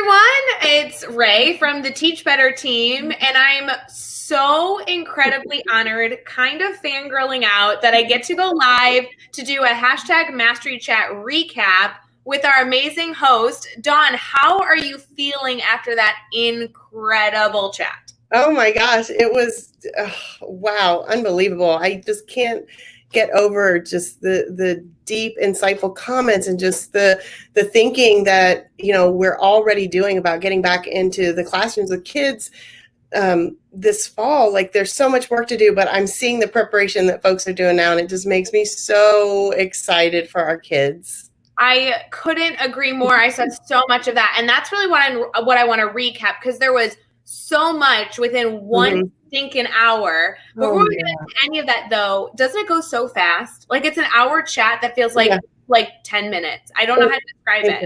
everyone. It's Ray from the Teach Better team, and I'm so incredibly honored, kind of fangirling out, that I get to go live to do a hashtag Mastery Chat recap with our amazing host. Dawn, how are you feeling after that incredible chat? Oh my gosh, it was wow, unbelievable. I just can't get over just the deep, insightful comments and just the thinking that we're already doing about getting back into the classrooms with kids this fall. Like, there's so much work to do, but I'm seeing the preparation that folks are doing now, and it just makes me so excited for our kids. I couldn't agree more. I said so much of that, and that's really what I want to recap, because there was so much within one stinking hour. Before we get into any of that, though, doesn't it go so fast? Like, it's an hour chat that feels like 10 minutes. I don't know how to describe it.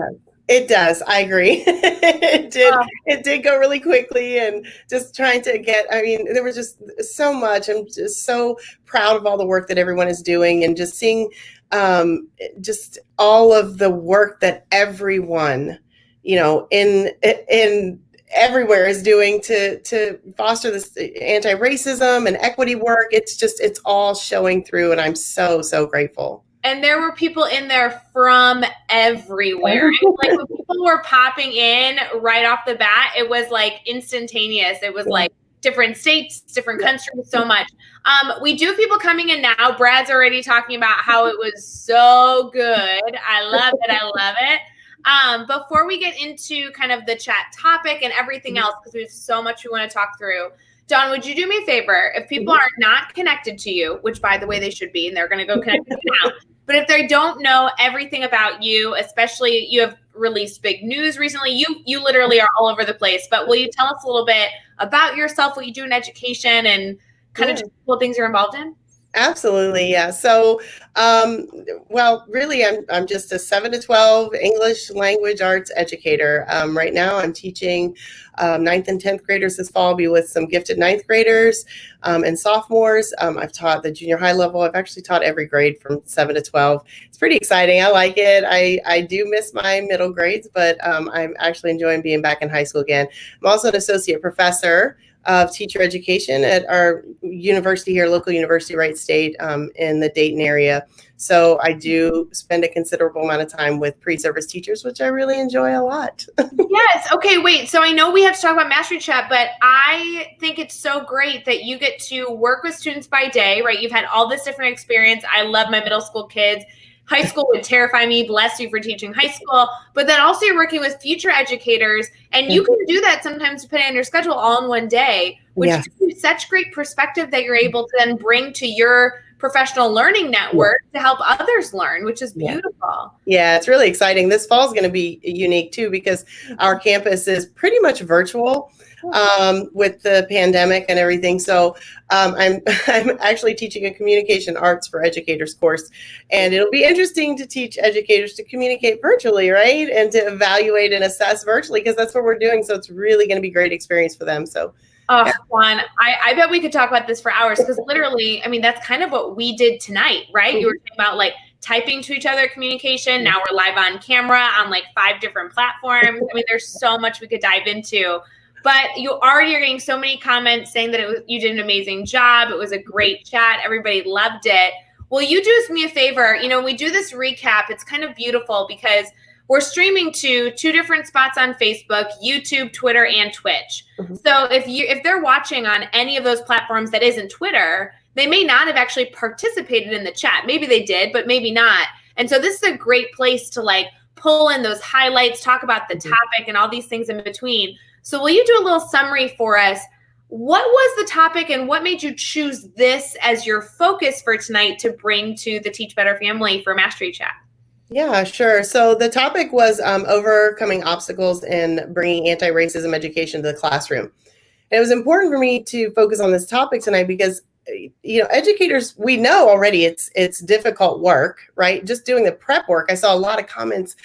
It does. I agree. It did go really quickly, and just trying to there was just so much. I'm just so proud of all the work that everyone is doing, and just seeing just all of the work that everyone, in everywhere is doing to foster this anti-racism and equity work. It's all showing through, and I'm so grateful. And there were people in there from everywhere. Like, when people were popping in right off the bat, it was like instantaneous. It was like different states, different countries, so much. We do have people coming in now. Brad's already talking about how it was so good. I love it. Before we get into kind of the chat topic and everything else, because we have so much we want to talk through, Dawn, would you do me a favor? If people are not connected to you, which, by the way, they should be, and they're going to go connect with you now, but if they don't know everything about you, especially you have released big news recently, you literally are all over the place, but will you tell us a little bit about yourself, what you do in education, and kind of just cool things you're involved in? Absolutely, yeah. So, well, really, I'm just a 7 to 12 English language arts educator. Right now, I'm teaching 9th and 10th graders this fall. I'll be with some gifted 9th graders and sophomores. I've taught the junior high level. I've actually taught every grade from 7 to 12. It's pretty exciting. I like it. I do miss my middle grades, but I'm actually enjoying being back in high school again. I'm also an associate professor of teacher education at our university here, local university, Wright State, in the Dayton area. So I do spend a considerable amount of time with pre-service teachers, which I really enjoy a lot. Yes. Okay, wait. So I know we have to talk about Mastery Chat, but I think it's so great that you get to work with students by day, right? You've had all this different experience. I love my middle school kids. High school would terrify me. Bless you for teaching high school. But then also you're working with future educators, and you can do that sometimes depending on your schedule all in one day, which gives you such great perspective that you're able to then bring to your professional learning network to help others learn, which is beautiful. Yeah, it's really exciting. This fall is going to be unique too, because our campus is pretty much virtual with the pandemic and everything. So I'm actually teaching a communication arts for educators course, and it'll be interesting to teach educators to communicate virtually, right? And to evaluate and assess virtually, because that's what we're doing. So it's really going to be a great experience for them. So Juan, I bet we could talk about this for hours, because literally, I mean, that's kind of what we did tonight, right? You were talking about like typing to each other communication. Now we're live on camera on like 5 different platforms. I mean, there's so much we could dive into. But you already are getting so many comments saying that you did an amazing job. It was a great chat. Everybody loved it. Will you do me a favor? When we do this recap, it's kind of beautiful because we're streaming to 2 different spots on Facebook, YouTube, Twitter, and Twitch. So if they're watching on any of those platforms that isn't Twitter, they may not have actually participated in the chat. Maybe they did, but maybe not. And so this is a great place to like pull in those highlights, talk about the topic and all these things in between. So will you do a little summary for us? What was the topic, and what made you choose this as your focus for tonight to bring to the Teach Better family for Mastery Chat? Yeah, sure. So the topic was overcoming obstacles in bringing anti-racism education to the classroom. And it was important for me to focus on this topic tonight because educators, we know already it's difficult work, right? Just doing the prep work. I saw a lot of comments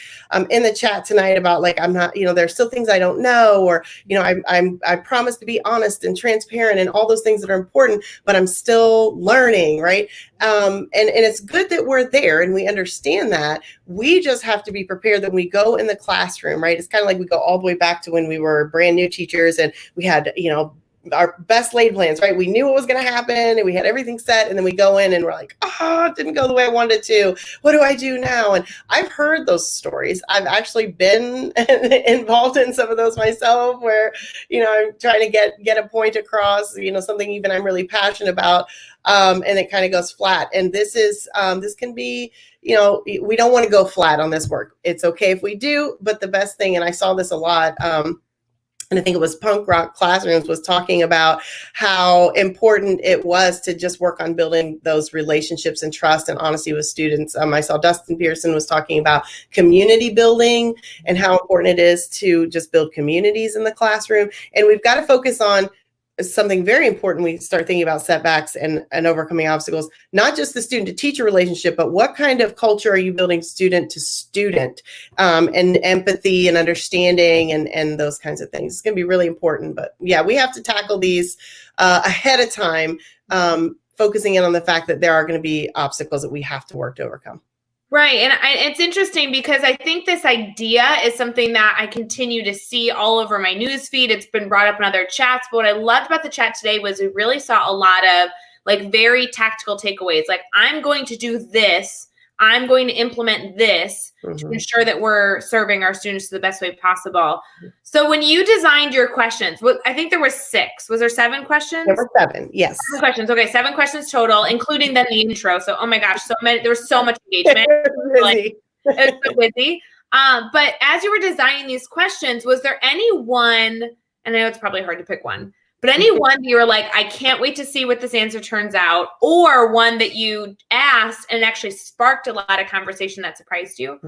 in the chat tonight about like, I'm not, there's still things I don't know, or, I promise to be honest and transparent and all those things that are important, but I'm still learning, right? And it's good that we're there and we understand that. We just have to be prepared that when we go in the classroom, right? It's kind of like we go all the way back to when we were brand new teachers and we had, our best laid plans, right? We knew what was going to happen and we had everything set. And then we go in and we're like, oh, it didn't go the way I wanted it to. What do I do now? And I've heard those stories. I've actually been involved in some of those myself where, I'm trying to get a point across, something even I'm really passionate about. And it kind of goes flat. And this can be, we don't want to go flat on this work. It's okay if we do, but the best thing, and I saw this a lot, and I think it was Punk Rock Classrooms was talking about how important it was to just work on building those relationships and trust and honesty with students. I saw Dustin Pearson was talking about community building and how important it is to just build communities in the classroom. And we've got to focus on something very important. We start thinking about setbacks and overcoming obstacles, not just the student to teacher relationship, but what kind of culture are you building student to student, and empathy and understanding and those kinds of things. It's going to be really important. But yeah, we have to tackle these ahead of time, focusing in on the fact that there are going to be obstacles that we have to work to overcome. Right. And it's interesting because I think this idea is something that I continue to see all over my news feed. It's been brought up in other chats. But what I loved about the chat today was we really saw a lot of like very tactical takeaways. Like, I'm going to do this. I'm going to implement this to ensure that we're serving our students the best way possible. So when you designed your questions, I think there were 6. Was there 7 questions? There were 7, yes. 7 questions. Okay, 7 questions total, including then the intro. So, oh my gosh, so many. There was so much engagement. It was so busy. But as you were designing these questions, was there any one, and I know it's probably hard to pick one, but any one that you were like, I can't wait to see what this answer turns out, or one that you asked and actually sparked a lot of conversation that surprised you?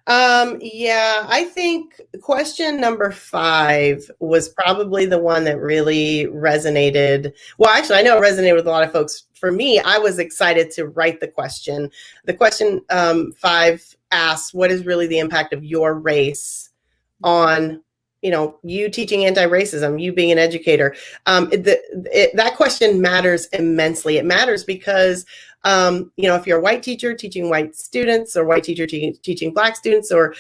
Yeah, I think question number 5 was probably the one that really resonated. Well, actually, I know it resonated with a lot of folks. For me, I was excited to write the question. The question 5 asks, what is really the impact of your race on you teaching anti-racism, you being an educator? That question matters immensely. It matters because, if you're a white teacher teaching white students or white teacher teaching Black students or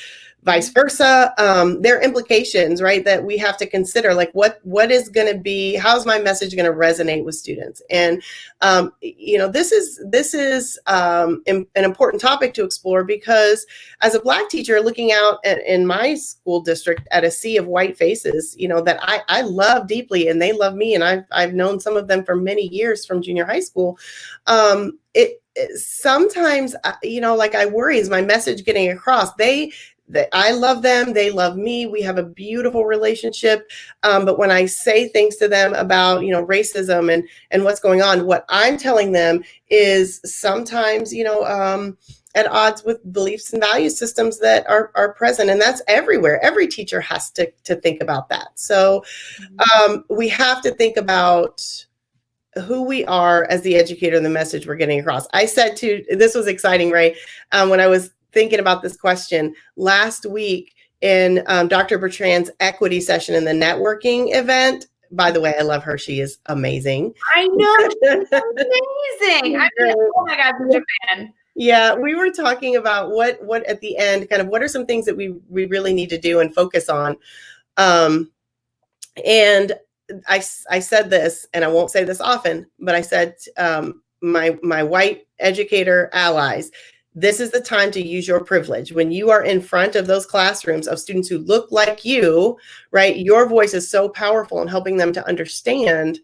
vice versa, there are implications, right, that we have to consider, like what is going to be, how's my message going to resonate with students? And, this is an important topic to explore, because as a Black teacher looking out in my school district at a sea of white faces, that I love deeply and they love me. And I've known some of them for many years from junior high school. It sometimes, like I worry, is my message getting across? I love them. They love me. We have a beautiful relationship. But when I say things to them about, racism and what's going on, what I'm telling them is sometimes, at odds with beliefs and value systems that are present. And that's everywhere. Every teacher has to think about that. So we have to think about who we are as the educator and the message we're getting across. I said this was exciting, Ray, when I was thinking about this question last week in Dr. Bertrand's equity session in the networking event. By the way, I love her. She is amazing. I know. She's amazing. Oh my God, such a fan. Yeah, we were talking about what at the end, kind of what are some things that we really need to do and focus on. And I said this, and I won't say this often, but I said, my white educator allies, this is the time to use your privilege. When you are in front of those classrooms of students who look like you, right? Your voice is so powerful in helping them to understand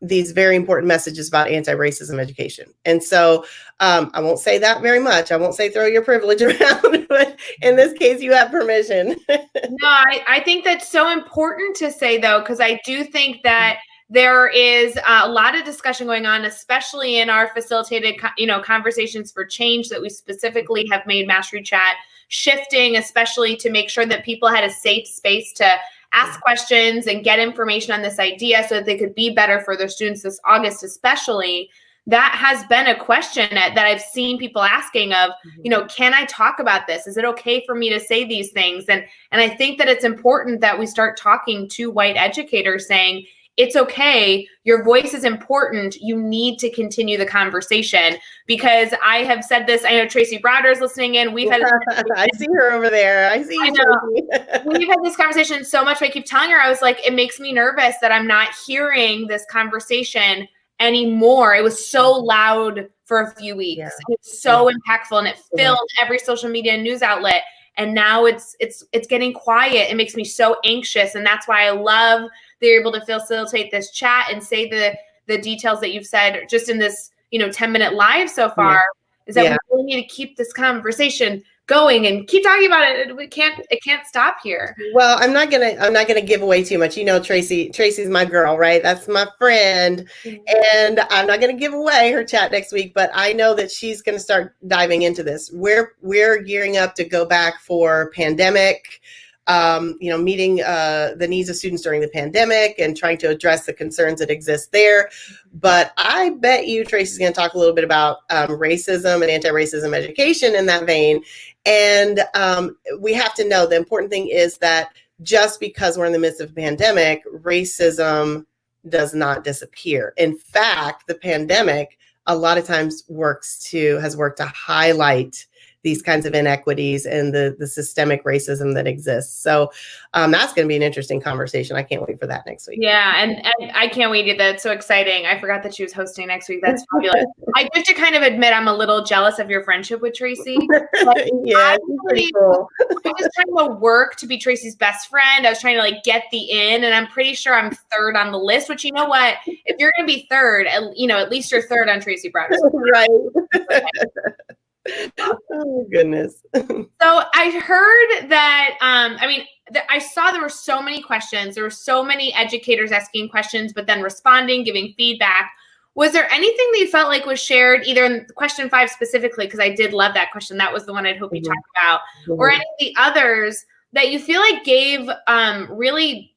these very important messages about anti-racism education. And so I won't say that very much. I won't say throw your privilege around, but in this case, you have permission. No, I think that's so important to say, though, because I do think that there is a lot of discussion going on, especially in our facilitated, conversations for change that we specifically have made Mastery Chat shifting, especially to make sure that people had a safe space to ask questions and get information on this idea so that they could be better for their students this August, especially. That has been a question that I've seen people asking of, can I talk about this? Is it okay for me to say these things? And I think that it's important that we start talking to white educators saying, it's okay. Your voice is important. You need to continue the conversation, because I have said this. I know Tracy Browder's listening in. We've had I see her over there. I see you. We've had this conversation so much. I keep telling her, I was like, it makes me nervous that I'm not hearing this conversation anymore. It was so loud for a few weeks. Yeah. It was so impactful, and it filled every social media and news outlet. And now it's getting quiet. It makes me so anxious. And that's why I love that you're able to facilitate this chat and say the details that you've said just in this, 10-minute live so far, is that we really need to keep this conversation going and keep talking about it. It can't stop here. Well, I'm not gonna give away too much. Tracy's my girl, right? That's my friend. And I'm not gonna give away her chat next week, but I know that she's gonna start diving into this. We're gearing up to go back for pandemic, meeting the needs of students during the pandemic and trying to address the concerns that exist there. But I bet you Tracy's going to talk a little bit about racism and anti-racism education in that vein. And we have to know the important thing is that just because we're in the midst of a pandemic, racism does not disappear. In fact, the pandemic a lot of times has worked to highlight these kinds of inequities and the systemic racism that exists. So that's going to be an interesting conversation. I can't wait for that next week. Yeah, and I can't wait either. That's so exciting. I forgot that she was hosting next week. That's fabulous. I have to kind of admit I'm a little jealous of your friendship with Tracy. Yeah, pretty cool. I was trying to work to be Tracy's best friend. I was trying to get the in, and I'm pretty sure I'm third on the list, which, you know what? If you're going to be third, at least you're third on Tracy Browder. Right. Oh, goodness. So I heard that, I saw there were so many questions. There were so many educators asking questions, but then responding, giving feedback. Was there anything that you felt like was shared, either in question 5 specifically, because I did love that question. That was the one I'd hope you talked about, or any of the others that you feel like gave really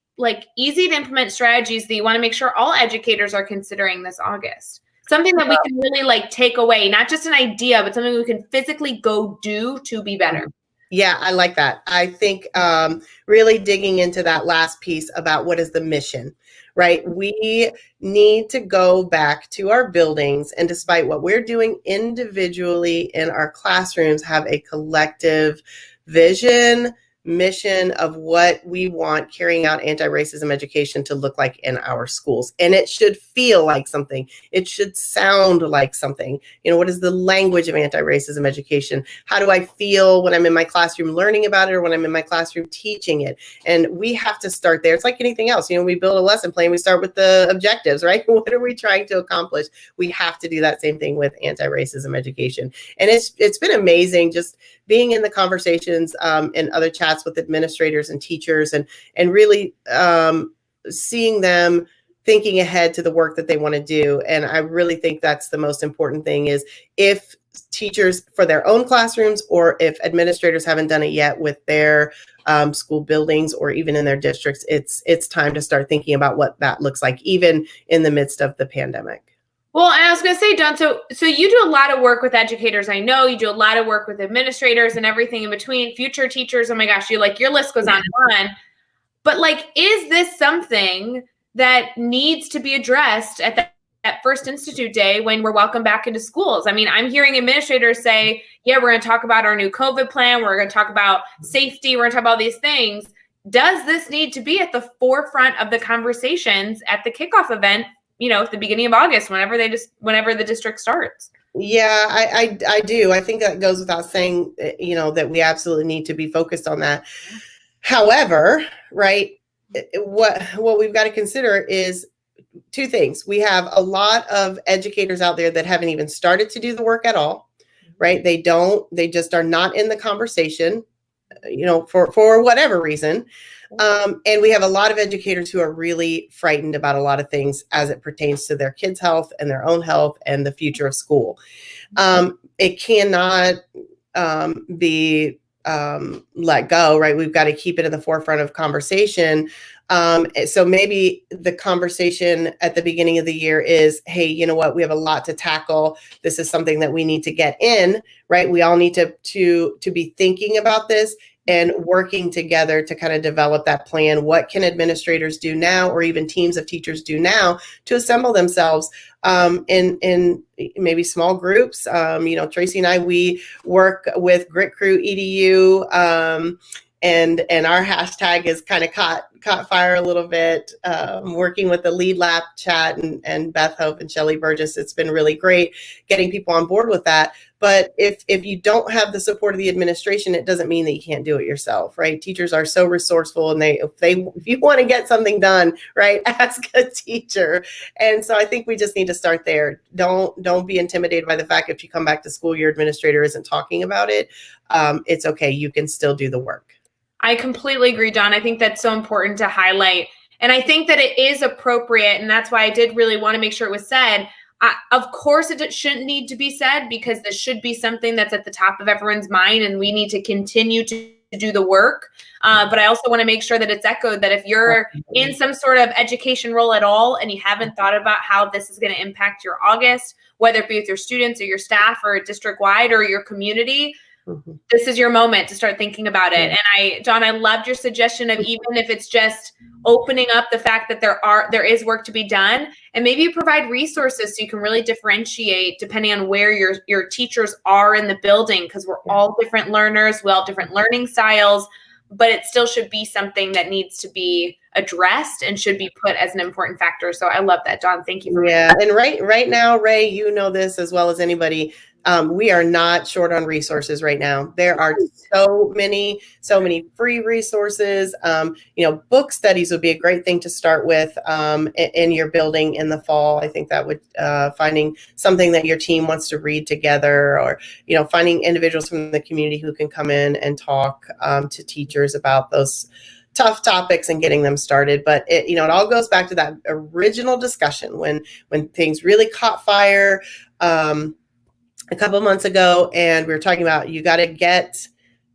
easy to implement strategies that you want to make sure all educators are considering this August? Something that we can really take away, not just an idea, but something we can physically go do to be better. Yeah, I like that. I think really digging into that last piece about what is the mission, right? We need to go back to our buildings, and despite what we're doing individually in our classrooms, have a collective vision, mission of what we want carrying out anti-racism education to look like in our schools. And it should feel like something. It should sound like something. What is the language of anti-racism education? How do I feel when I'm in my classroom learning about it, or when I'm in my classroom teaching it? And we have to start there. It's like anything else. We build a lesson plan, we start with the objectives, right? What are we trying to accomplish? We have to do that same thing with anti-racism education. And it's been amazing just being in the conversations and other chats with administrators and teachers, and really seeing them thinking ahead to the work that they want to do. And I really think that's the most important thing, is if teachers for their own classrooms, or if administrators haven't done it yet with their school buildings or even in their districts, it's time to start thinking about what that looks like, even in the midst of the pandemic. Well, and I was going to say, Dawn, so you do a lot of work with educators. I know you do a lot of work with administrators and everything in between, future teachers. Oh my gosh, your list goes on and on. But is this something that needs to be addressed at that first Institute Day when we're welcome back into schools? I'm hearing administrators say, yeah, we're going to talk about our new COVID plan. We're going to talk about safety. We're going to talk about these things. Does this need to be at the forefront of the conversations at the kickoff event, at the beginning of August, whenever the district starts? Yeah, I do. I think that goes without saying, that we absolutely need to be focused on that. However, right, what we've got to consider is two things. We have a lot of educators out there that haven't even started to do the work at all, right? They just are not in the conversation, for whatever reason. And we have a lot of educators who are really frightened about a lot of things as it pertains to their kids' health and their own health and the future of school. It cannot be let go, right? We've got to keep it in the forefront of conversation. So maybe the conversation at the beginning of the year is, hey, you know what? We have a lot to tackle. This is something that we need to get in, right? We all need to be thinking about this and working together to kind of develop that plan. What can administrators do now, or even teams of teachers do now to assemble themselves in maybe small groups? Tracy and I, we work with Grit Crew EDU, and our hashtag is kind of caught fire a little bit, working with the Lead Lab chat and Beth Hope and Shelley Burgess. It's been really great getting people on board with that. But if you don't have the support of the administration, it doesn't mean that you can't do it yourself, right? Teachers are so resourceful, and if you want to get something done, right, ask a teacher. And so I think we just need to start there. Don't be intimidated by the fact if you come back to school, your administrator isn't talking about it. It's okay. You can still do the work. I completely agree, Dawn. I think that's so important to highlight. And I think that it is appropriate. And that's why I did really want to make sure it was said. Of course, it shouldn't need to be said, because this should be something that's at the top of everyone's mind, and we need to continue to do the work. But I also want to make sure that it's echoed that if you're in some sort of education role at all and you haven't thought about how this is going to impact your August, whether it be with your students or your staff or district-wide or your community, this is your moment to start thinking about it. And Dawn, I loved your suggestion of, even if it's just opening up the fact that there is work to be done, and maybe you provide resources so you can really differentiate depending on where your teachers are in the building, because we're all different learners, we all have different learning styles, but it still should be something that needs to be addressed and should be put as an important factor. So I love that, Dawn. Thank you for and right now, Ray, you know this as well as anybody. We are not short on resources right now. There are so many free resources. Book studies would be a great thing to start with in your building in the fall. I think that would finding something that your team wants to read together, or finding individuals from the community who can come in and talk to teachers about those tough topics and getting them started. But it all goes back to that original discussion when things really caught fire a couple of months ago, and we were talking about, you got to get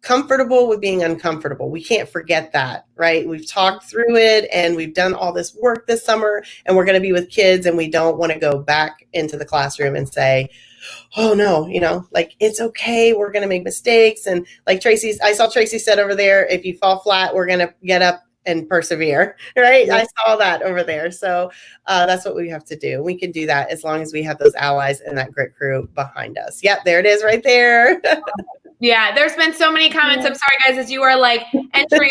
comfortable with being uncomfortable. We can't forget that, right? We've talked through it, and we've done all this work this summer, and we're going to be with kids, and we don't want to go back into the classroom and say, oh no, it's okay, we're going to make mistakes. And like I saw Tracy said over there, if you fall flat, we're going to get up and persevere, right? I saw that over there. So that's what we have to do. We can do that as long as we have those allies and that Grit Crew behind us. Yep, there it is right there. Yeah, there's been so many comments. I'm sorry, guys, as you are like entering,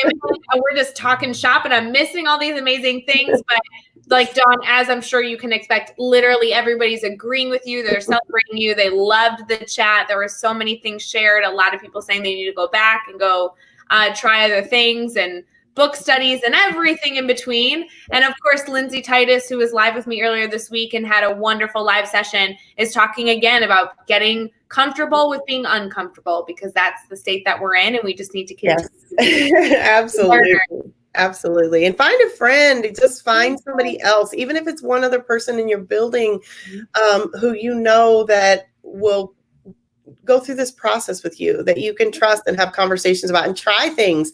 we're just talking shop, and I'm missing all these amazing things. But like, Dawn, as I'm sure you can expect, literally everybody's agreeing with you. They're celebrating you. They loved the chat. There were so many things shared. A lot of people saying they need to go back and go try other things, and book studies and everything in between. And of course, Lindsay Titus, who was live with me earlier this week and had a wonderful live session, is talking again about getting comfortable with being uncomfortable, because that's the state that we're in, and we just need to continue. Yes. Absolutely. And find a friend. Just find somebody else, even if it's one other person in your building who that will go through this process with you, that you can trust and have conversations about, and try things,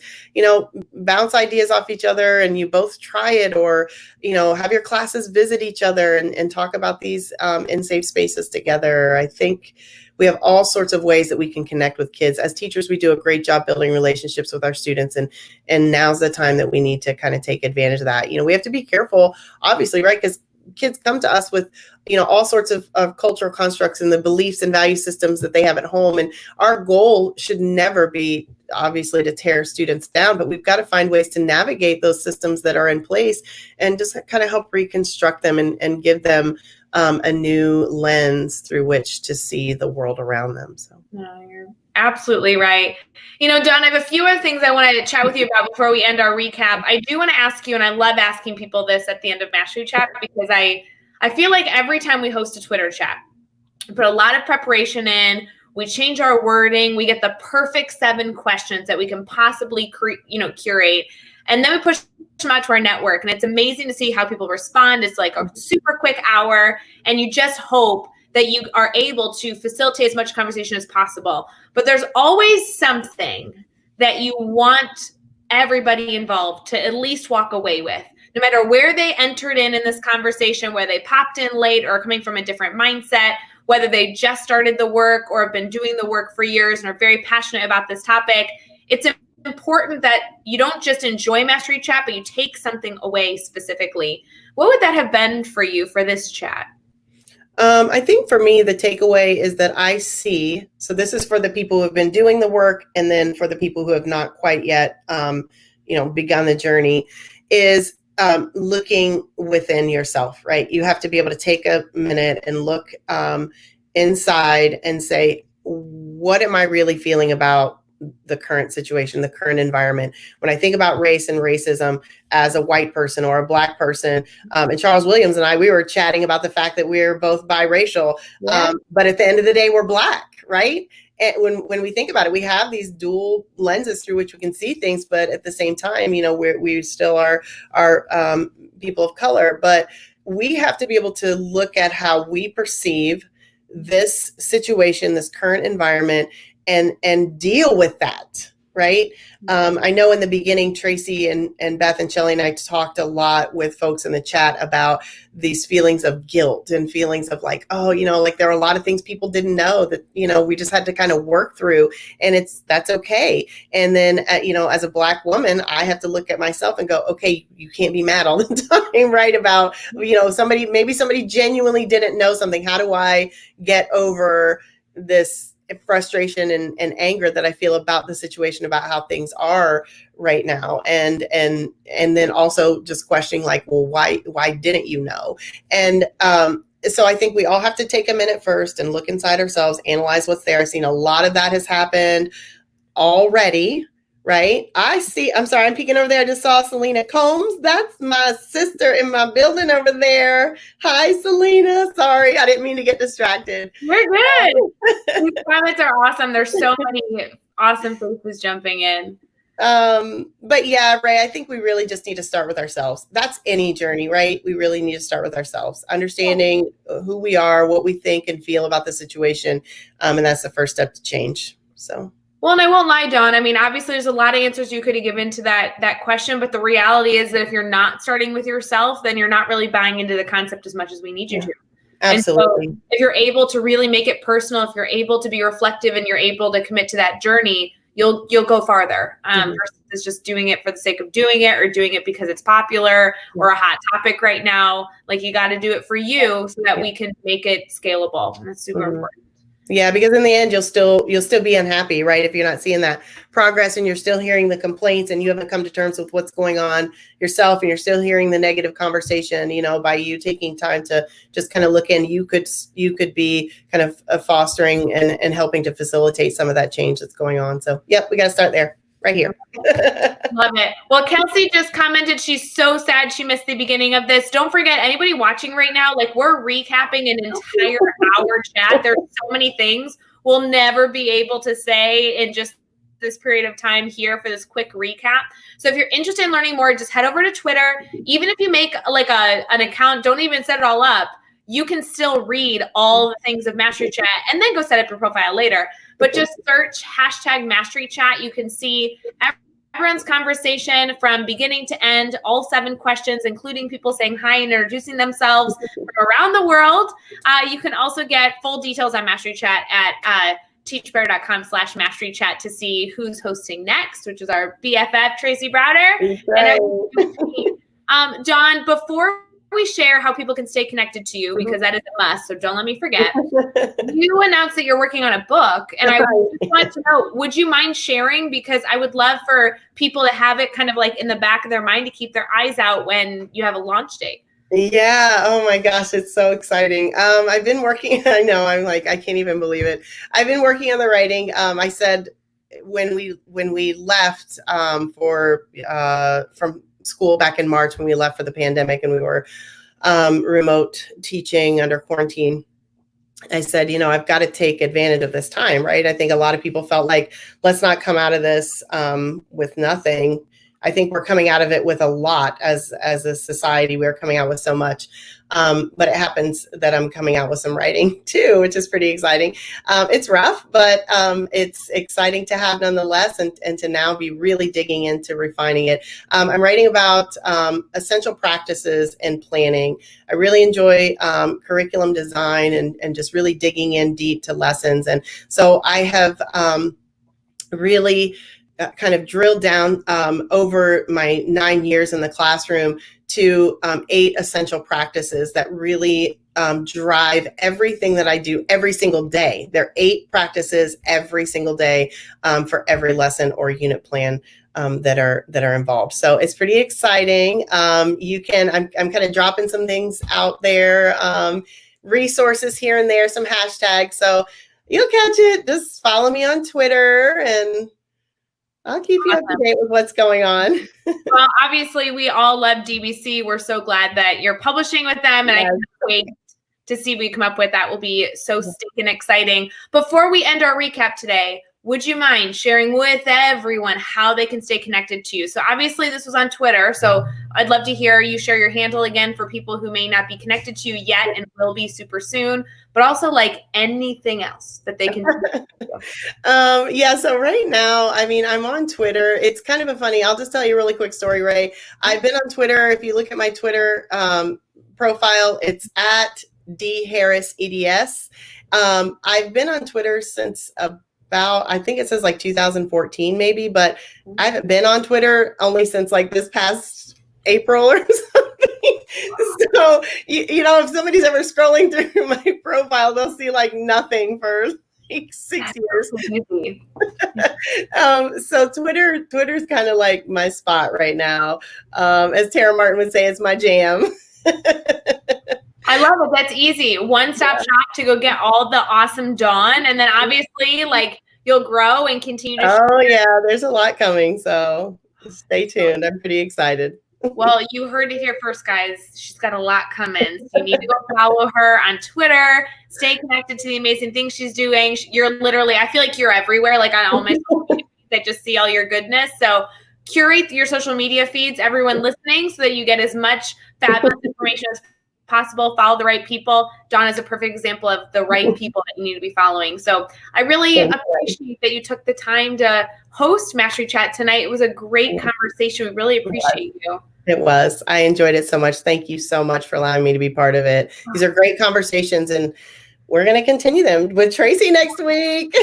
bounce ideas off each other, and you both try it, or, have your classes visit each other and talk about these in safe spaces together. I think we have all sorts of ways that we can connect with kids. As teachers, we do a great job building relationships with our students, and now's the time that we need to kind of take advantage of that. We have to be careful, obviously, right? Because kids come to us with, all sorts of cultural constructs and the beliefs and value systems that they have at home. And our goal should never be, obviously, to tear students down, but we've got to find ways to navigate those systems that are in place and just kind of help reconstruct them and give them a new lens through which to see the world around them. So. No, you're absolutely right. Dawn, I have a few other things I want to chat with you about before we end our recap. I do want to ask you, and I love asking people this at the end of Mastery Chat, because I feel like every time we host a Twitter chat, we put a lot of preparation in, we change our wording, we get the perfect 7 questions that we can possibly curate, and then we push them out to our network. And it's amazing to see how people respond. It's like a super quick hour, and you just hope that you are able to facilitate as much conversation as possible. But there's always something that you want everybody involved to at least walk away with? No matter where they entered in this conversation, whether they popped in late or coming from a different mindset, whether they just started the work or have been doing the work for years and are very passionate about this topic, it's important that you don't just enjoy Mastery Chat, but you take something away specifically. What would that have been for you for this chat? I think for me, the takeaway is that I see, so this is for the people who have been doing the work, and then for the people who have not quite yet, begun the journey, is looking within yourself, right? You have to be able to take a minute and look inside and say, what am I really feeling about the current situation, the current environment? When I think about race and racism as a white person or a Black person, and Charles Williams and I, we were chatting about the fact that we're both biracial, but at the end of the day, we're Black, right? And when we think about it, we have these dual lenses through which we can see things, but at the same time, we still are people of color. But we have to be able to look at how we perceive this situation, this current environment, and deal with that, right? I know in the beginning, Tracy and Beth and Shelley and I talked a lot with folks in the chat about these feelings of guilt and feelings of like, there are a lot of things people didn't know that, we just had to kind of work through, and that's okay. And then, as a Black woman, I have to look at myself and go, okay, you can't be mad all the time, right? About, maybe somebody genuinely didn't know something. How do I get over this frustration and anger that I feel about the situation, about how things are right now, and then also just questioning like, well, why didn't you know? And so I think we all have to take a minute first and look inside ourselves, analyze what's there. I've seen a lot of that has happened already, right? I'm sorry, I'm peeking over there. I just saw Selena Combs. That's my sister in my building over there. Hi, Selena. Sorry, I didn't mean to get distracted. You're good. These comments are awesome. There's so many awesome faces jumping in. But yeah, Ray, I think we really just need to start with ourselves. That's any journey, right? We really need to start with ourselves, understanding who we are, what we think and feel about the situation. And that's the first step to change. So. Well, and I won't lie, Dawn. I mean, obviously, there's a lot of answers you could have given to that question, but the reality is that if you're not starting with yourself, then you're not really buying into the concept as much as we need you to. Absolutely. And so if you're able to really make it personal, if you're able to be reflective and you're able to commit to that journey, you'll go farther versus just doing it for the sake of doing it or doing it because it's popular or a hot topic right now. Like, you got to do it for you so that we can make it scalable. And that's super important. Yeah, because in the end, you'll still be unhappy, right? If you're not seeing that progress and you're still hearing the complaints and you haven't come to terms with what's going on yourself, and you're still hearing the negative conversation, by you taking time to just kind of look in, you could be kind of fostering and helping to facilitate some of that change that's going on. So, yep, we got to start there. Right here. Love it. Well, Kelsey just commented she's so sad she missed the beginning of this. Don't forget, anybody watching right now, like, we're recapping an entire hour chat. There's so many things we'll never be able to say in just this period of time here for this quick recap. So if you're interested in learning more, just head over to Twitter. Even if you make like an account, don't even set it all up. You can still read all the things of Mastery Chat and then go set up your profile later. But just search #Mastery Chat. You can see everyone's conversation from beginning to end, all 7 questions, including people saying hi and introducing themselves from around the world. You can also get full details on Mastery Chat at teachbetter.com/Mastery Chat to see who's hosting next, which is our BFF, Tracy Browder. Right. And John, before we share how people can stay connected to you, because that is a must, so don't let me forget. You announced that you're working on a book, and I just want to know, would you mind sharing? Because I would love for people to have it kind of like in the back of their mind to keep their eyes out when you have a launch date. Yeah. Oh my gosh, it's so exciting. I've been working. I know. I'm like, I can't even believe it. I've been working on the writing. I said when we left from school back in March, when we left for the pandemic and we were remote teaching under quarantine, I said, I've got to take advantage of this time, right? I think a lot of people felt like, let's not come out of this with nothing. I think we're coming out of it with a lot as a society. We're coming out with so much. But it happens that I'm coming out with some writing too, which is pretty exciting. It's rough, but it's exciting to have nonetheless, and to now be really digging into refining it. I'm writing about essential practices in planning. I really enjoy curriculum design and just really digging in deep to lessons. And so I have really kind of drilled down over my 9 years in the classroom to 8 essential practices that really drive everything that I do every single day. There are 8 practices every single day for every lesson or unit plan that are involved. So it's pretty exciting. I'm kind of dropping some things out there, resources here and there, some hashtags. So you'll catch it. Just follow me on Twitter and I'll keep you up to date with what's going on. Well, obviously, we all love DBC. We're so glad that you're publishing with them, and I can't wait to see what we come up with. That will be so stinking exciting. Before we end our recap today, would you mind sharing with everyone how they can stay connected to you? So obviously, this was on Twitter, so I'd love to hear you share your handle again for people who may not be connected to you yet and will be super soon, but also like anything else that they can do. Yeah, so right now, I mean, I'm on Twitter. It's kind of a funny, I'll just tell you a really quick story, Ray. I've been on Twitter. If you look at my Twitter profile, it's at DHarrisEDS. I've been on Twitter since about, I think it says like 2014 maybe, but I haven't been on Twitter only since like this past April or something. So, you know, if somebody's ever scrolling through my profile, they'll see like nothing for like 6 years. So Twitter's kind of like my spot right now. As Tara Martin would say, it's my jam. I love it. That's easy. One-stop shop to go get all the awesome Dawn. And then obviously, like, you'll grow and continue to yeah, there's a lot coming. So stay tuned. I'm pretty excited. Well, you heard it here first, guys. She's got a lot coming. So you need to go follow her on Twitter. Stay connected to the amazing things she's doing. You're literally, I feel like you're everywhere, like on all my social media feeds. I just see all your goodness. So curate your social media feeds, everyone listening, so that you get as much fabulous information as possible. Follow the right people. Dawn is a perfect example of the right people that you need to be following. So I really appreciate that you took the time to host Mastery Chat tonight. It was a great conversation. We really appreciate you. It was. I enjoyed it so much. Thank you so much for allowing me to be part of it. These are great conversations, and we're going to continue them with Tracy next week.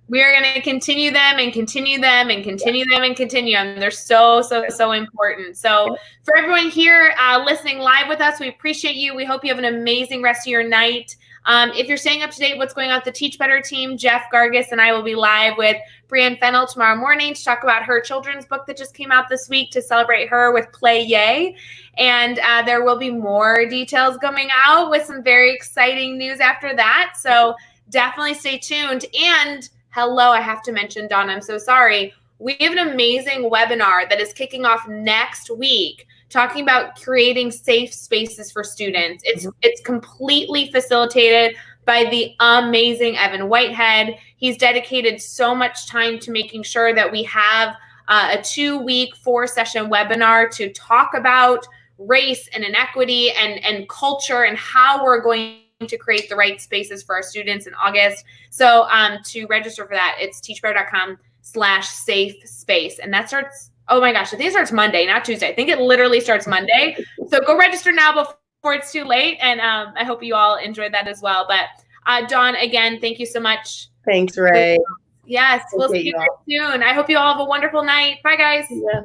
We are going to continue them and continue them and continue them and continue them. They're so, so, so important. So for everyone here listening live with us, we appreciate you. We hope you have an amazing rest of your night. If you're staying up to date what's going on with the Teach Better team, Jeff Gargis and I will be live with Brianne Fennell tomorrow morning to talk about her children's book that just came out this week, to celebrate her with Play Yay. And there will be more details coming out with some very exciting news after that. So definitely stay tuned. And hello, I have to mention, Dawn, I'm so sorry. We have an amazing webinar that is kicking off next week, talking about creating safe spaces for students. It's completely facilitated by the amazing Evan Whitehead. He's dedicated so much time to making sure that we have a 2-week, 4-session webinar to talk about race and inequity and culture and how we're going to create the right spaces for our students in August. So to register for that, it's teachbetter.com/safe space. And that starts, oh my gosh, I think it starts Monday, not Tuesday. I think it literally starts Monday. So go register now before it's too late. And I hope you all enjoyed that as well. But Dawn, again, thank you so much. Thanks, Ray. Yes, we'll see you soon. I hope you all have a wonderful night. Bye, guys. Yeah.